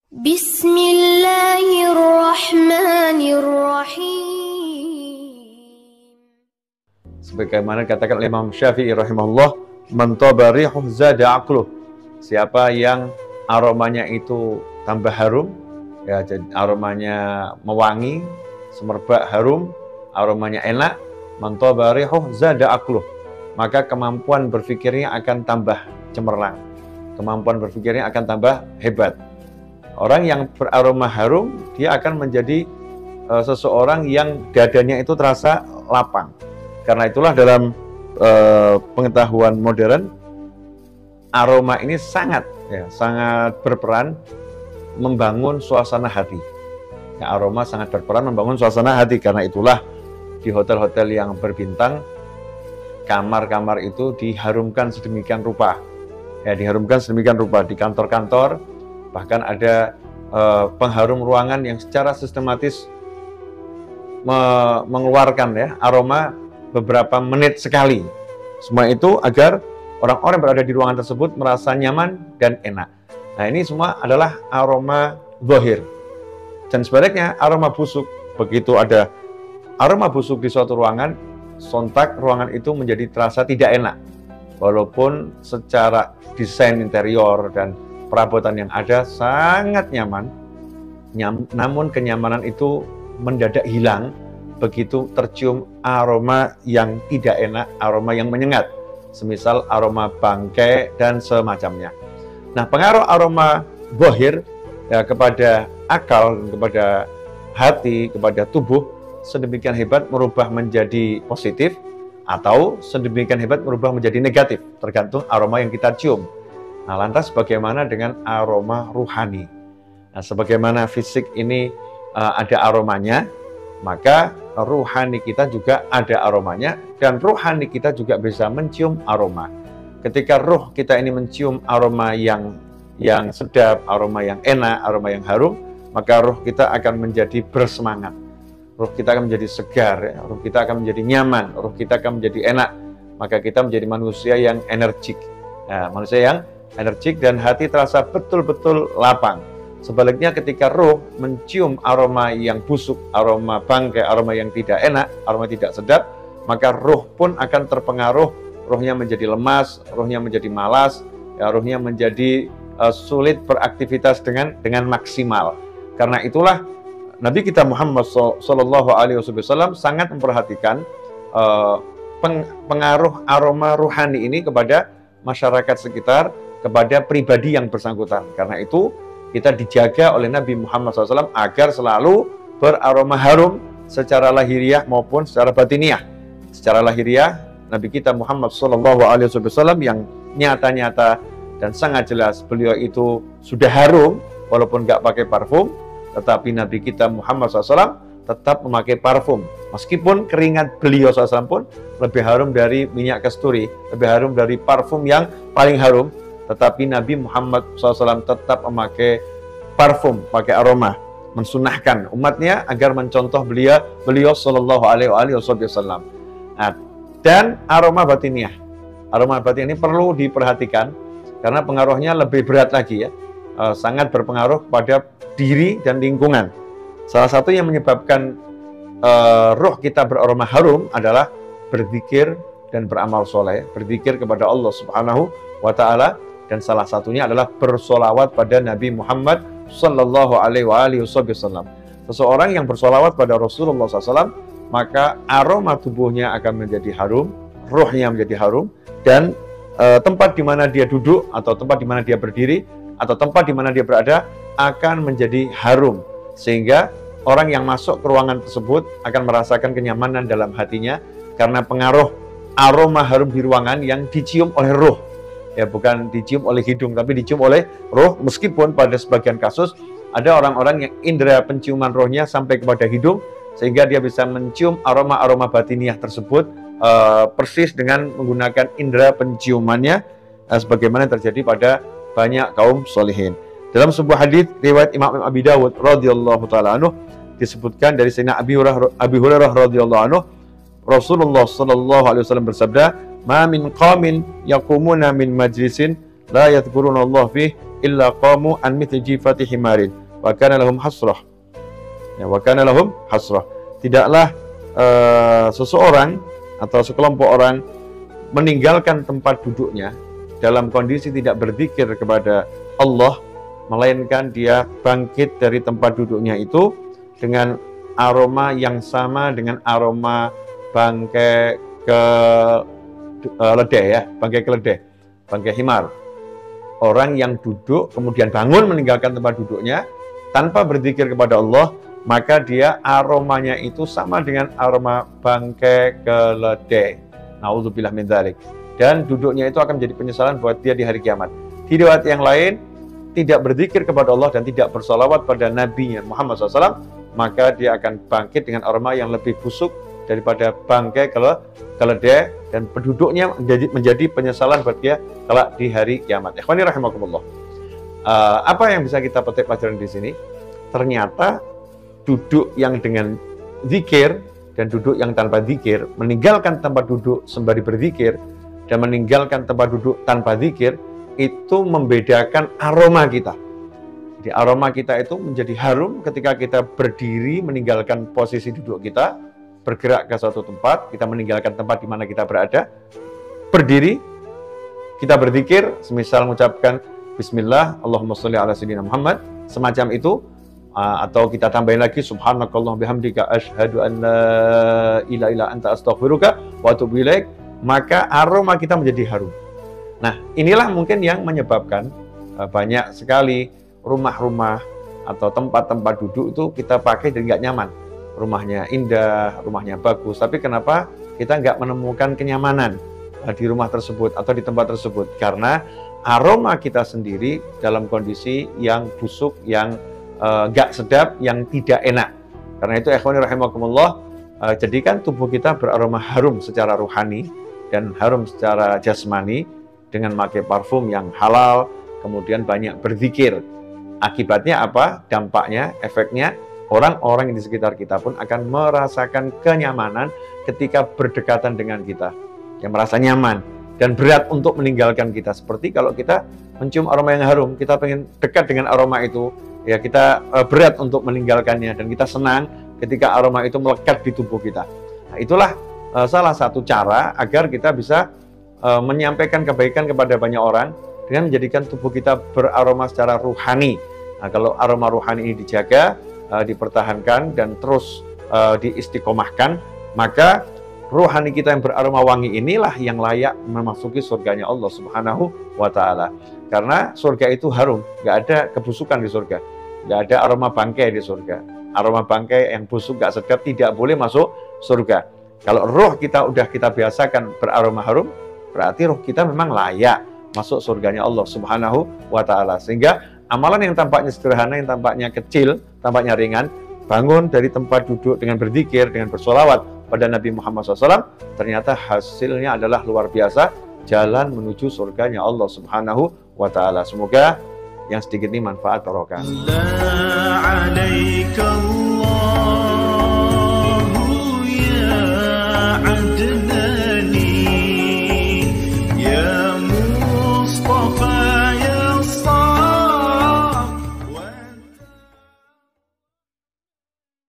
Bismillahirrahmanirrahim. Sebagaimana katakan Imam Syafi'i rahimahullah, man taba rihuhu zada aqluh. Siapa yang aromanya itu tambah harum, ya, jadi aromanya mewangi, semerbak harum, aromanya enak, man taba rihuhu zada aqluh, maka kemampuan berpikirnya akan tambah cemerlang, kemampuan berpikirnya akan tambah hebat. Orang yang beraroma harum, dia akan menjadi seseorang yang dadanya itu terasa lapang. Karena itulah dalam pengetahuan modern, aroma ini sangat berperan membangun suasana hati. Ya, aroma sangat berperan membangun suasana hati. Karena itulah di hotel-hotel yang berbintang, kamar-kamar itu diharumkan sedemikian rupa. Ya, diharumkan sedemikian rupa. Di kantor-kantor bahkan ada pengharum ruangan yang secara sistematis mengeluarkan aroma beberapa menit sekali. Semua itu agar orang-orang yang berada di ruangan tersebut merasa nyaman dan enak. Nah, ini semua adalah aroma zahir. Dan sebaliknya aroma busuk, begitu ada aroma busuk di suatu ruangan, sontak ruangan itu menjadi terasa tidak enak. Walaupun secara desain interior dan perabotan yang ada sangat nyaman, namun kenyamanan itu mendadak hilang begitu tercium aroma yang tidak enak, aroma yang menyengat, semisal aroma bangkai dan semacamnya. Nah, pengaruh aroma zahir kepada akal, kepada hati, kepada tubuh sedemikian hebat merubah menjadi positif atau sedemikian hebat merubah menjadi negatif, tergantung aroma yang kita cium. Nah, lantas bagaimana dengan aroma ruhani? Nah, sebagaimana fisik ini ada aromanya, maka ruhani kita juga ada aromanya, dan ruhani kita juga bisa mencium aroma. Ketika ruh kita ini mencium aroma yang sedap, aroma yang enak, aroma yang harum, maka ruh kita akan menjadi bersemangat. Ruh kita akan menjadi segar, ruh kita akan menjadi nyaman, ruh kita akan menjadi enak. Maka kita menjadi manusia yang energik. Nah, manusia yang energik dan hati terasa betul-betul lapang. Sebaliknya ketika ruh mencium aroma yang busuk, aroma bangkai, aroma yang tidak enak, aroma tidak sedap, maka ruh pun akan terpengaruh, ruhnya menjadi lemas, ruhnya menjadi malas, ruhnya menjadi sulit beraktivitas dengan maksimal. Karena itulah Nabi kita Muhammad SAW sangat memperhatikan pengaruh aroma ruhani ini kepada masyarakat sekitar, kepada pribadi yang bersangkutan. Karena itu kita dijaga oleh Nabi Muhammad SAW agar selalu beraroma harum secara lahiriah maupun secara batiniah. Secara lahiriah, Nabi kita Muhammad SAW yang nyata-nyata dan sangat jelas beliau itu sudah harum walaupun nggak pakai parfum, tetapi Nabi kita Muhammad SAW tetap memakai parfum. Meskipun keringat beliau SAW pun lebih harum dari minyak kasturi, lebih harum dari parfum yang paling harum, tetapi Nabi Muhammad SAW tetap memakai parfum, pakai aroma, mensunahkan umatnya agar mencontoh beliau Sallallahu Alaihi Wasallam. Nah, dan aroma batiniah ini perlu diperhatikan karena pengaruhnya lebih berat lagi ya, sangat berpengaruh pada diri dan lingkungan. Salah satu yang menyebabkan ruh kita beraroma harum adalah berzikir dan beramal soleh, berzikir kepada Allah Subhanahu wa Ta'ala, dan salah satunya adalah bersolawat pada Nabi Muhammad Sallallahu Alaihi Wasallam. Seseorang yang bersolawat pada Rasulullah SAW, maka aroma tubuhnya akan menjadi harum, ruhnya menjadi harum, dan tempat di mana dia duduk atau tempat di mana dia berdiri atau tempat di mana dia berada akan menjadi harum, sehingga orang yang masuk ke ruangan tersebut akan merasakan kenyamanan dalam hatinya karena pengaruh aroma harum di ruangan yang dicium oleh ruh. Ya, bukan dicium oleh hidung, tapi dicium oleh ruh, meskipun pada sebagian kasus ada orang-orang yang indera penciuman rohnya sampai kepada hidung, sehingga dia bisa mencium aroma-aroma batiniah tersebut persis dengan menggunakan indera penciumannya, sebagaimana terjadi pada banyak kaum solihin. Dalam sebuah hadis riwayat Imam Abi Dawud radhiyallahu taala anhu disebutkan dari Sayyidina Abi Hurairah radhiyallahu anhu, Rasulullah sallallahu alaihi wasallam bersabda, "Ma min qaumin yaqumuna min majlisin la yadhkuruna Allah fihi illa qamu an mithli jifati himarin wa kana lahum hasrah. Ya, wa kana lahum hasrah. Tidaklah seseorang atau sekelompok orang meninggalkan tempat duduknya dalam kondisi tidak berzikir kepada Allah, melainkan dia bangkit dari tempat duduknya itu dengan aroma yang sama dengan aroma bangkai keledai, ya, bangkai keledai, bangkai himar. Orang yang duduk kemudian bangun meninggalkan tempat duduknya tanpa berzikir kepada Allah, maka dia aromanya itu sama dengan aroma bangkai keledai. Nauzubillah min dzalik. Dan duduknya itu akan menjadi penyesalan buat dia di hari kiamat. Di riwayat yang lain, tidak berzikir kepada Allah dan tidak bersalawat pada Nabi Muhammad SAW, maka dia akan bangkit dengan aroma yang lebih busuk daripada bangkai keledai, dan penduduknya menjadi penyesalan buat dia kelak di hari kiamat. Ikhwani rahimakumullah. Apa yang bisa kita petik pelajaran di sini? Ternyata duduk yang dengan zikir dan duduk yang tanpa zikir, meninggalkan tempat duduk sembari berzikir dan meninggalkan tempat duduk tanpa zikir, itu membedakan aroma kita. Jadi aroma kita itu menjadi harum ketika kita berdiri meninggalkan posisi duduk kita, bergerak ke suatu tempat, kita meninggalkan tempat di mana kita berada, berdiri, kita berzikir, semisal mengucapkan Bismillah, Allahumma sholli ala sayyidina Muhammad, semacam itu, atau kita tambahin lagi Subhanakallah bihamdika asyhadu an la ilaha illa anta astaghfiruka wa atubu ilaik, maka aroma kita menjadi harum. Nah, inilah mungkin yang menyebabkan banyak sekali rumah-rumah atau tempat-tempat duduk itu kita pakai dan nggak nyaman. Rumahnya indah, rumahnya bagus, tapi kenapa kita nggak menemukan kenyamanan di rumah tersebut atau di tempat tersebut? Karena aroma kita sendiri dalam kondisi yang busuk, yang nggak sedap, yang tidak enak. Karena itu, ikhwani rahimakumullah, jadikan tubuh kita beraroma harum secara ruhani dan harum secara jasmani dengan memakai parfum yang halal, kemudian banyak berzikir. Akibatnya apa? Dampaknya, efeknya, orang-orang di sekitar kita pun akan merasakan kenyamanan ketika berdekatan dengan kita, yang merasa nyaman dan berat untuk meninggalkan kita. Seperti kalau kita mencium aroma yang harum, kita pengen dekat dengan aroma itu, ya kita berat untuk meninggalkannya, dan kita senang ketika aroma itu melekat di tubuh kita. Nah, itulah salah satu cara agar kita bisa menyampaikan kebaikan kepada banyak orang dengan menjadikan tubuh kita beraroma secara ruhani. Nah, kalau aroma ruhani ini dijaga, dipertahankan, dan terus diistiqomahkan, maka rohani kita yang beraroma wangi inilah yang layak memasuki surganya Allah Subhanahu wa Ta'ala. Karena surga itu harum, nggak ada kebusukan di surga, nggak ada aroma bangkai di surga. Aroma bangkai yang busuk, nggak sedap, tidak boleh masuk surga. Kalau roh kita udah kita biasakan beraroma harum, berarti roh kita memang layak masuk surganya Allah Subhanahu wa Ta'ala. Sehingga amalan yang tampaknya sederhana, yang tampaknya kecil, tampaknya ringan, bangun dari tempat duduk dengan berzikir, dengan bersolawat pada Nabi Muhammad SAW, ternyata hasilnya adalah luar biasa, jalan menuju surganya Allah Subhanahu wa Ta'ala. Semoga yang sedikit ini manfaat barokah.